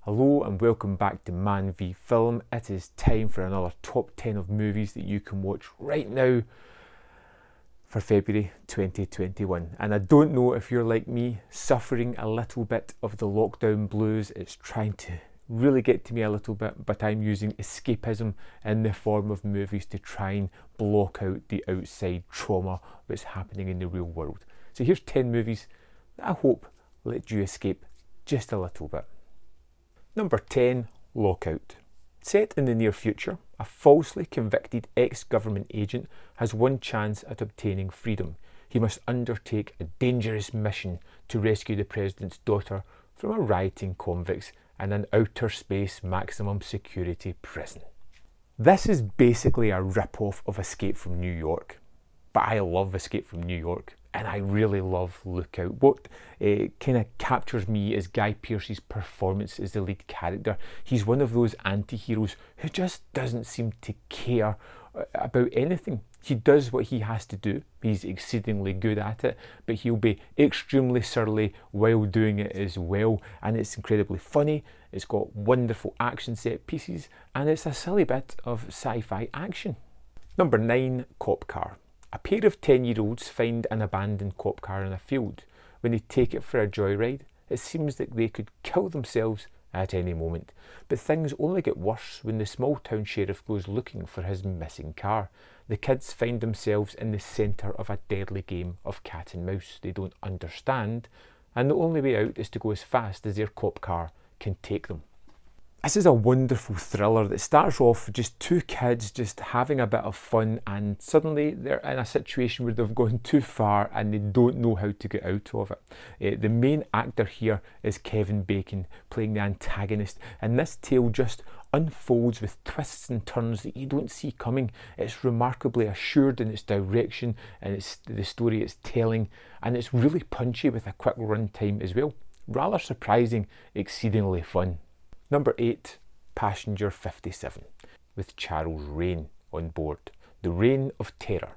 Hello and welcome back to Man v Film. It is time for another top 10 of movies that you can watch right now for February 2021. And I don't know if you're like me, suffering a little bit of the lockdown blues. It's trying to really get to me a little bit, but I'm using escapism in the form of movies to try and block out the outside trauma that's happening in the real world. So here's 10 movies that I hope let you escape just a little bit. Number 10, Lockout. Set in the near future, a falsely convicted ex-government agent has one chance at obtaining freedom. He must undertake a dangerous mission to rescue the president's daughter from a rioting convicts in an outer space maximum security prison. This is basically a rip-off of Escape from New York, but I love Escape from New York. And I really love Lookout. What kind of captures me is Guy Pearce's performance as the lead character. He's one of those anti-heroes who just doesn't seem to care about anything. He does what he has to do. He's exceedingly good at it, but he'll be extremely surly while doing it as well. And it's incredibly funny. It's got wonderful action set pieces, and it's a silly bit of sci-fi action. Number 9, Cop Car. A pair of 10-year-olds find an abandoned cop car in a field. When they take it for a joyride, it seems that they could kill themselves at any moment. But things only get worse when the small-town sheriff goes looking for his missing car. The kids find themselves in the centre of a deadly game of cat and mouse they don't understand, and the only way out is to go as fast as their cop car can take them. This is a wonderful thriller that starts off with just two kids just having a bit of fun, and suddenly they're in a situation where they've gone too far and they don't know how to get out of it. The main actor here is Kevin Bacon, playing the antagonist, and this tale just unfolds with twists and turns that you don't see coming. It's remarkably assured in its direction and it's the story it's telling, and it's really punchy with a quick run time as well. Rather surprising, exceedingly fun. Number 8, Passenger 57, with Charles Rain on board. The Reign of Terror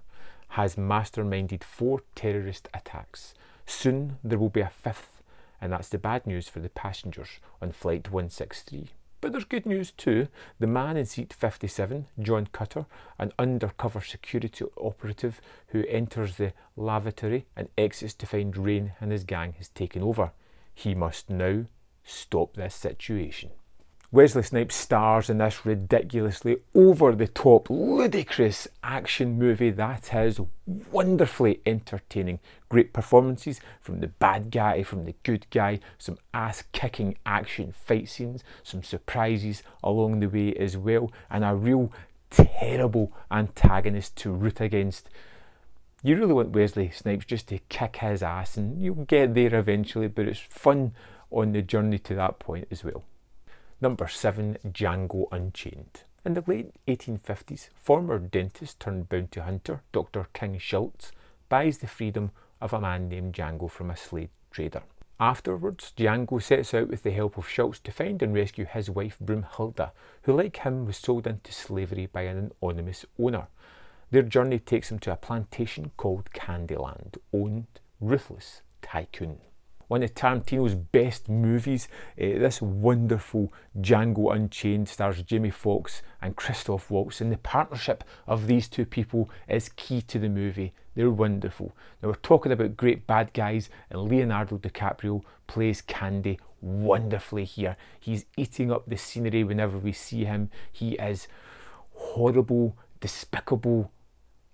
has masterminded 4 terrorist attacks. Soon there will be a 5th, and that's the bad news for the passengers on Flight 163. But there's good news too. The man in seat 57, John Cutter, an undercover security operative who enters the lavatory and exits to find Rain and his gang has taken over. He must now stop this situation. Wesley Snipes stars in this ridiculously over-the-top, ludicrous action movie that is wonderfully entertaining. Great performances from the bad guy, from the good guy, some ass-kicking action fight scenes, some surprises along the way as well, and a real terrible antagonist to root against. You really want Wesley Snipes just to kick his ass, and you'll get there eventually, but it's fun on the journey to that point as well. Number 7, Django Unchained. In the late 1850s, former dentist turned bounty hunter Dr. King Schultz buys the freedom of a man named Django from a slave trader. Afterwards, Django sets out with the help of Schultz to find and rescue his wife Broomhilda, who like him was sold into slavery by an anonymous owner. Their journey takes them to a plantation called Candyland, owned ruthless tycoon. One of Tarantino's best movies, this wonderful Django Unchained stars Jamie Foxx and Christoph Waltz, and the partnership of these two people is key to the movie. They're wonderful. Now we're talking about great bad guys, and Leonardo DiCaprio plays Candy wonderfully here. He's eating up the scenery whenever we see him. He is horrible, despicable,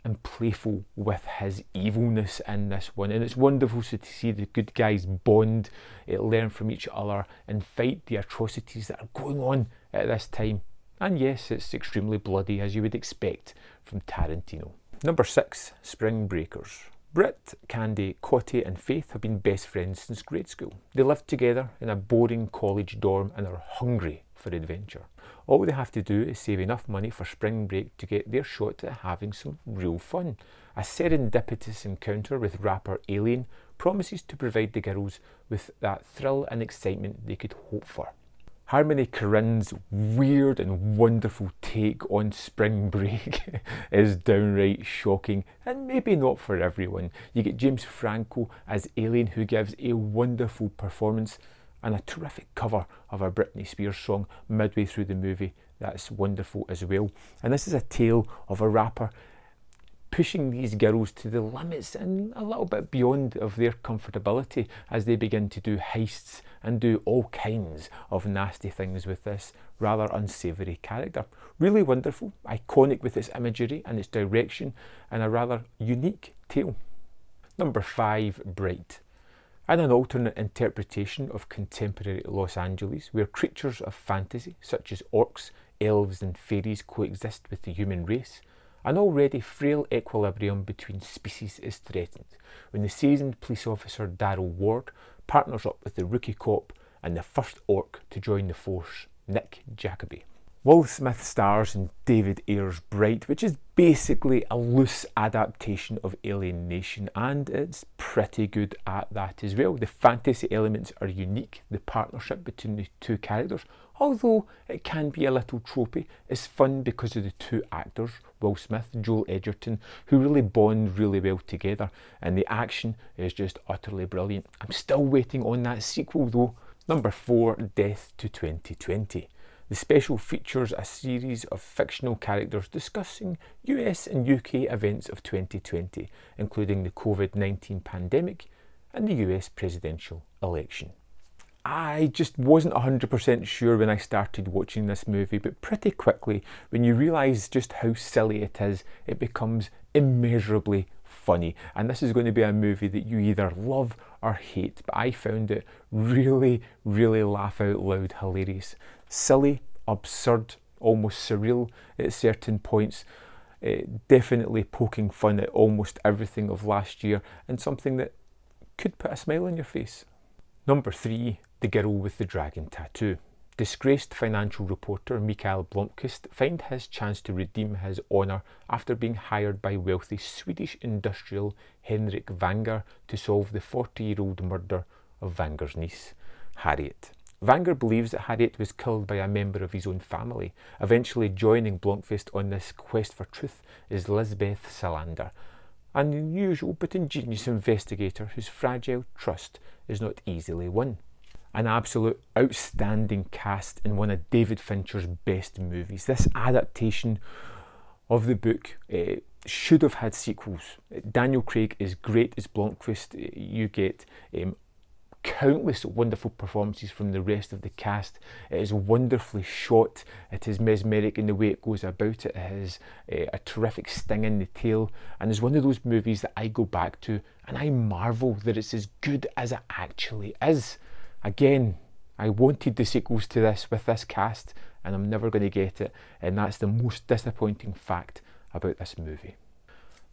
and playful with his evilness in this one, and it's wonderful to see the good guys bond, learn from each other and fight the atrocities that are going on at this time. And yes, it's extremely bloody, as you would expect from Tarantino. Number 6, Spring Breakers. Brit, Candy, Cotty and Faith have been best friends since grade school. They live together in a boring college dorm and are hungry for adventure. All they have to do is save enough money for spring break to get their shot at having some real fun. A serendipitous encounter with rapper Alien promises to provide the girls with that thrill and excitement they could hope for. Harmony Korine's weird and wonderful take on spring break is downright shocking, and maybe not for everyone. You get James Franco as Alien, who gives a wonderful performance, and a terrific cover of a Britney Spears song midway through the movie. That's wonderful as well. And this is a tale of a rapper pushing these girls to the limits and a little bit beyond of their comfortability as they begin to do heists and do all kinds of nasty things with this rather unsavoury character. Really wonderful, iconic with its imagery and its direction, and a rather unique tale. Number 5, Bright. And an alternate interpretation of contemporary Los Angeles, where creatures of fantasy such as orcs, elves and fairies coexist with the human race, an already frail equilibrium between species is threatened when the seasoned police officer Darryl Ward partners up with the rookie cop and the first orc to join the force, Nick Jacoby. Will Smith stars in David Ayer's Bright, which is basically a loose adaptation of Alien Nation, and it's pretty good at that as well. The fantasy elements are unique, the partnership between the two characters, although it can be a little tropey, is fun because of the two actors, Will Smith, Joel Edgerton, who really bond really well together, and the action is just utterly brilliant. I'm still waiting on that sequel though. Number 4, Death to 2020. The special features a series of fictional characters discussing US and UK events of 2020, including the COVID-19 pandemic and the US presidential election. I just wasn't 100% sure when I started watching this movie, but pretty quickly, when you realise just how silly it is, it becomes immeasurably funny. And this is going to be a movie that you either love or hate, but I found it really, really laugh out loud hilarious. Silly, absurd, almost surreal at certain points, definitely poking fun at almost everything of last year, and something that could put a smile on your face. Number 3, The Girl with the Dragon Tattoo. Disgraced financial reporter Mikael Blomkvist finds his chance to redeem his honour after being hired by wealthy Swedish industrial Henrik Vanger to solve the 40-year-old murder of Vanger's niece, Harriet. Vanger believes that Harriet was killed by a member of his own family. Eventually joining Blomkvist on this quest for truth is Lisbeth Salander, an unusual but ingenious investigator whose fragile trust is not easily won. An absolute outstanding cast in one of David Fincher's best movies. This adaptation of the book should have had sequels. Daniel Craig is great as Blomkvist. You get countless wonderful performances from the rest of the cast. It is wonderfully shot. It is mesmeric in the way it goes about it. It has a terrific sting in the tail, and is one of those movies that I go back to and I marvel that it's as good as it actually is. Again, I wanted the sequels to this with this cast, and I'm never going to get it, and that's the most disappointing fact about this movie.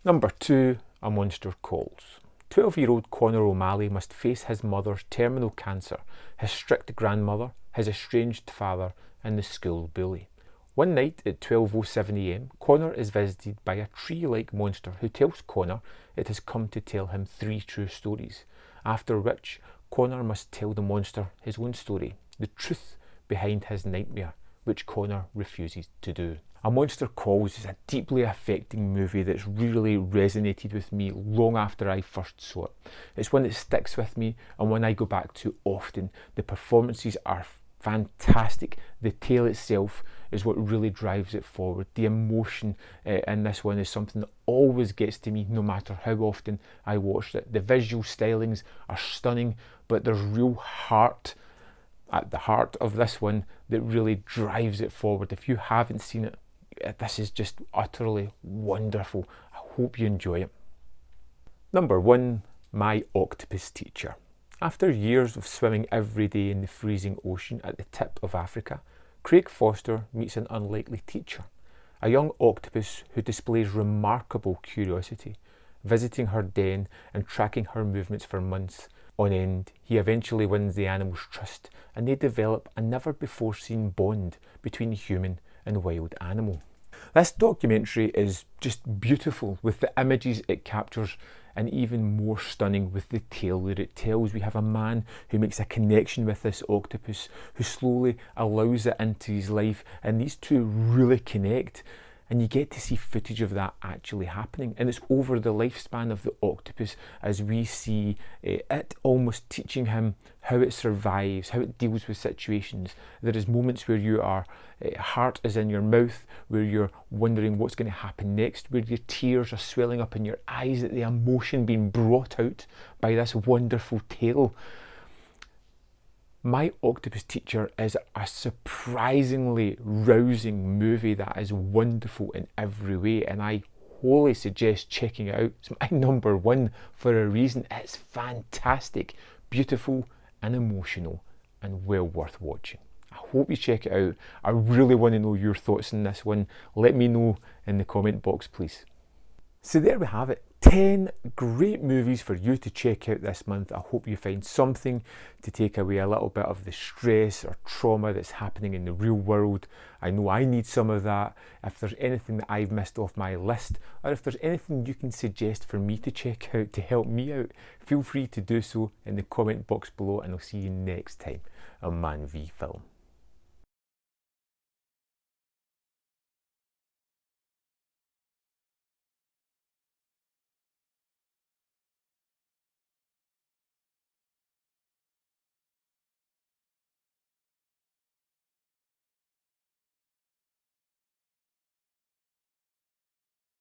Number 2, A Monster Calls. 12-year-old Connor O'Malley must face his mother's terminal cancer, his strict grandmother, his estranged father, and the school bully. One night at 12:07 AM, Connor is visited by a tree-like monster who tells Connor it has come to tell him 3 true stories, after which Connor must tell the monster his own story, the truth behind his nightmare, which Connor refuses to do. A Monster Calls is a deeply affecting movie that's really resonated with me long after I first saw it. It's one that sticks with me and one I go back to often. The performances are fantastic. The tale itself is what really drives it forward. The emotion in this one is something that always gets to me no matter how often I watch it. The visual stylings are stunning, but there's real heart at the heart of this one that really drives it forward. If you haven't seen it, this is just utterly wonderful. I hope you enjoy it. Number 1, My Octopus Teacher. After years of swimming every day in the freezing ocean at the tip of Africa, Craig Foster meets an unlikely teacher, a young octopus who displays remarkable curiosity. Visiting her den and tracking her movements for months on end, he eventually wins the animal's trust, and they develop a never-before-seen bond between human and wild animal. This documentary is just beautiful with the images it captures, and even more stunning with the tale that it tells. We have a man who makes a connection with this octopus, who slowly allows it into his life, and these two really connect. And you get to see footage of that actually happening. And it's over the lifespan of the octopus as we see it almost teaching him how it survives, how it deals with situations. There is moments where your heart is in your mouth, where you're wondering what's going to happen next, where your tears are swelling up in your eyes at the emotion being brought out by this wonderful tale. My Octopus Teacher is a surprisingly rousing movie that is wonderful in every way, and I wholly suggest checking it out. It's my number one for a reason. It's fantastic, beautiful and emotional, and well worth watching. I hope you check it out. I really want to know your thoughts on this one. Let me know in the comment box, please. So there we have it. 10 great movies for you to check out this month. I hope you find something to take away a little bit of the stress or trauma that's happening in the real world. I know I need some of that. If there's anything that I've missed off my list, or if there's anything you can suggest for me to check out to help me out, feel free to do so in the comment box below, and I'll see you next time on Man v Film.